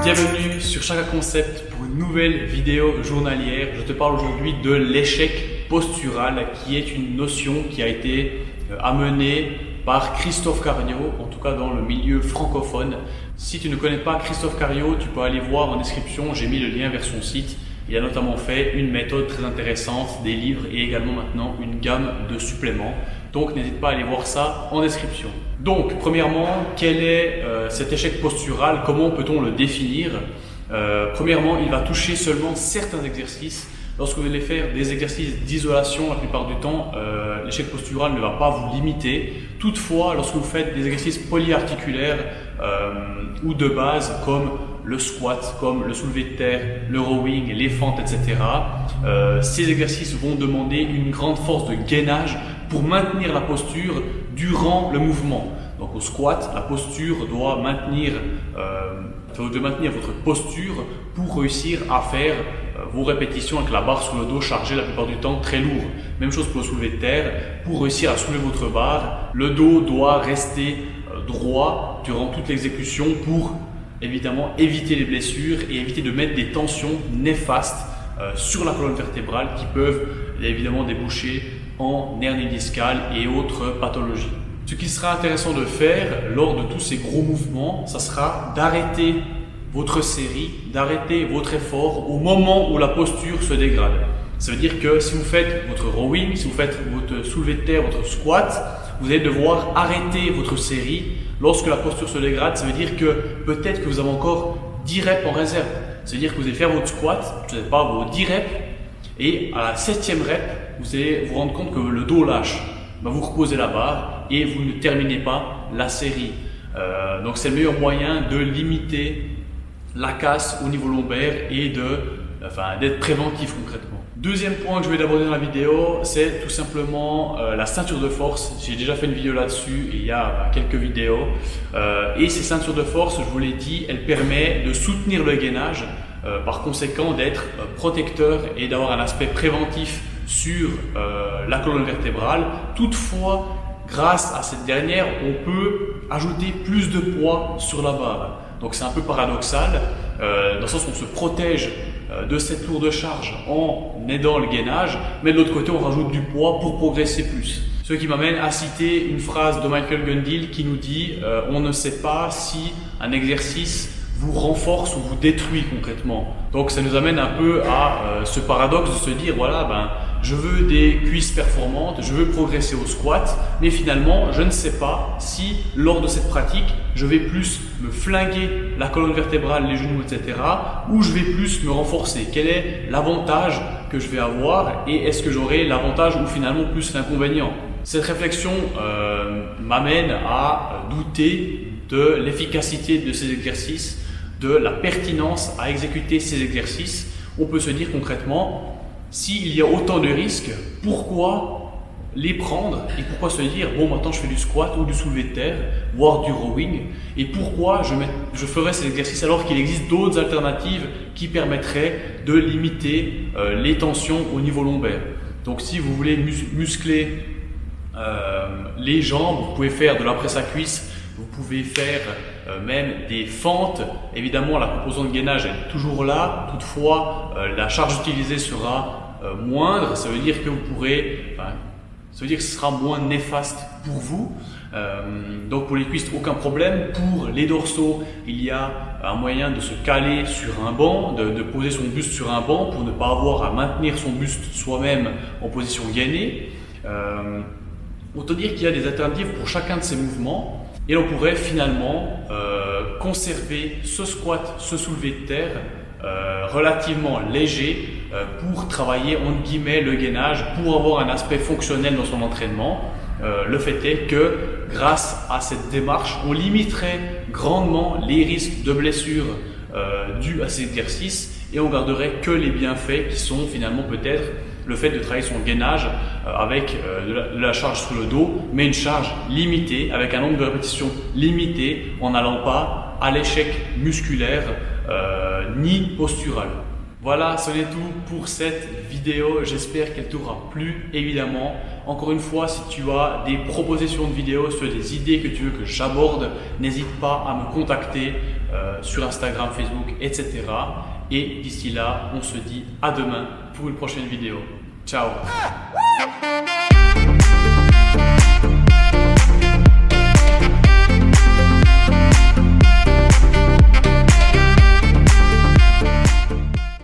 Bienvenue sur Chaka Concept pour une nouvelle vidéo journalière. Je te parle aujourd'hui de l'échec postural qui est une notion qui a été amenée par Christophe Cariot, en tout cas dans le milieu francophone. Si tu ne connais pas Christophe Cariot, tu peux aller voir en description, j'ai mis le lien vers son site. Il a notamment fait une méthode très intéressante, des livres et également maintenant une gamme de suppléments. Donc n'hésite pas à aller voir ça en description. Donc premièrement, quel est cet échec postural? Comment peut-on le définir? Premièrement, il va toucher seulement certains exercices. Lorsque vous allez faire des exercices d'isolation, la plupart du temps, l'échec postural ne va pas vous limiter. Toutefois, lorsque vous faites des exercices polyarticulaires ou de base comme le squat, comme le soulevé de terre, le rowing, les fentes, etc. Ces exercices vont demander une grande force de gainage pour maintenir la posture durant le mouvement. Donc au squat, la posture doit maintenir, votre posture pour réussir à faire vos répétitions avec la barre sous le dos chargée la plupart du temps très lourd. Même chose pour le soulevé de terre. Pour réussir à soulever votre barre, le dos doit rester droit durant toute l'exécution pour évidemment éviter les blessures et éviter de mettre des tensions néfastes sur la colonne vertébrale qui peuvent évidemment déboucher en hernie discale et autres pathologies. Ce qui sera intéressant de faire lors de tous ces gros mouvements, ça sera d'arrêter votre série, d'arrêter votre effort au moment où la posture se dégrade. Ça veut dire que si vous faites votre rowing, si vous faites votre soulevé de terre, votre squat, vous allez devoir arrêter votre série lorsque la posture se dégrade. Ça veut dire que peut-être que vous avez encore 10 reps en réserve. Ça veut dire que vous allez faire votre squat, vous n'avez pas vos 10 reps et à la 7e rep, vous allez vous rendre compte que le dos lâche. Vous reposez la barre et vous ne terminez pas la série. Donc c'est le meilleur moyen de limiter la casse au niveau lombaire et d'être préventif concrètement. Deuxième point que je vais aborder dans la vidéo, c'est tout simplement la ceinture de force. J'ai déjà fait une vidéo là-dessus il y a quelques vidéos. Et ces ceintures de force, je vous l'ai dit, elles permettent de soutenir le gainage, par conséquent d'être protecteur et d'avoir un aspect préventif sur la colonne vertébrale. Toutefois, grâce à cette dernière, on peut ajouter plus de poids sur la barre. Donc c'est un peu paradoxal, dans le sens où on se protège de cette lourde charge en aidant le gainage, mais de l'autre côté on rajoute du poids pour progresser plus. Ce qui m'amène à citer une phrase de Michael Gundil qui nous dit on ne sait pas si un exercice vous renforce ou vous détruit concrètement. Donc ça nous amène un peu à ce paradoxe de se dire voilà, je veux des cuisses performantes, je veux progresser au squat, mais finalement je ne sais pas si lors de cette pratique je vais plus me flinguer la colonne vertébrale, les genoux, etc. ou je vais plus me renforcer. Quel est l'avantage que je vais avoir et est-ce que j'aurai l'avantage ou finalement plus l'inconvénient? Cette réflexion m'amène à douter de l'efficacité de ces exercices, de la pertinence à exécuter ces exercices. On peut se dire concrètement, s'il y a autant de risques, pourquoi les prendre et pourquoi se dire bon maintenant je fais du squat ou du soulevé de terre, voire du rowing, et pourquoi je ferais ces exercices alors qu'il existe d'autres alternatives qui permettraient de limiter les tensions au niveau lombaire. Donc si vous voulez muscler les jambes, vous pouvez faire de la presse à cuisse, vous pouvez faire même des fentes. Évidemment la composante de gainage est toujours là, toutefois la charge utilisée sera moindre. Ça veut dire que ça veut dire que ce sera moins néfaste pour vous. Donc pour les cuisses, aucun problème. Pour les dorsaux, il y a un moyen de se caler sur un banc, de poser son buste sur un banc pour ne pas avoir à maintenir son buste soi-même en position gainée. Autant dire qu'il y a des alternatives pour chacun de ces mouvements et l'on pourrait finalement conserver ce squat, ce soulevé de terre relativement léger pour travailler entre guillemets le gainage, pour avoir un aspect fonctionnel dans son entraînement. Le fait est que grâce à cette démarche, on limiterait grandement les risques de blessures dus à ces exercices et on garderait que les bienfaits qui sont finalement peut-être le fait de travailler son gainage avec de la charge sur le dos, mais une charge limitée, avec un nombre de répétitions limité, en n'allant pas à l'échec musculaire ni postural. Voilà, ce n'est tout pour cette vidéo. J'espère qu'elle t'aura plu, évidemment. Encore une fois, si tu as des propositions de vidéos, si tu as des idées que tu veux que j'aborde, n'hésite pas à me contacter sur Instagram, Facebook, etc. Et d'ici là, on se dit à demain pour une prochaine vidéo. Ciao!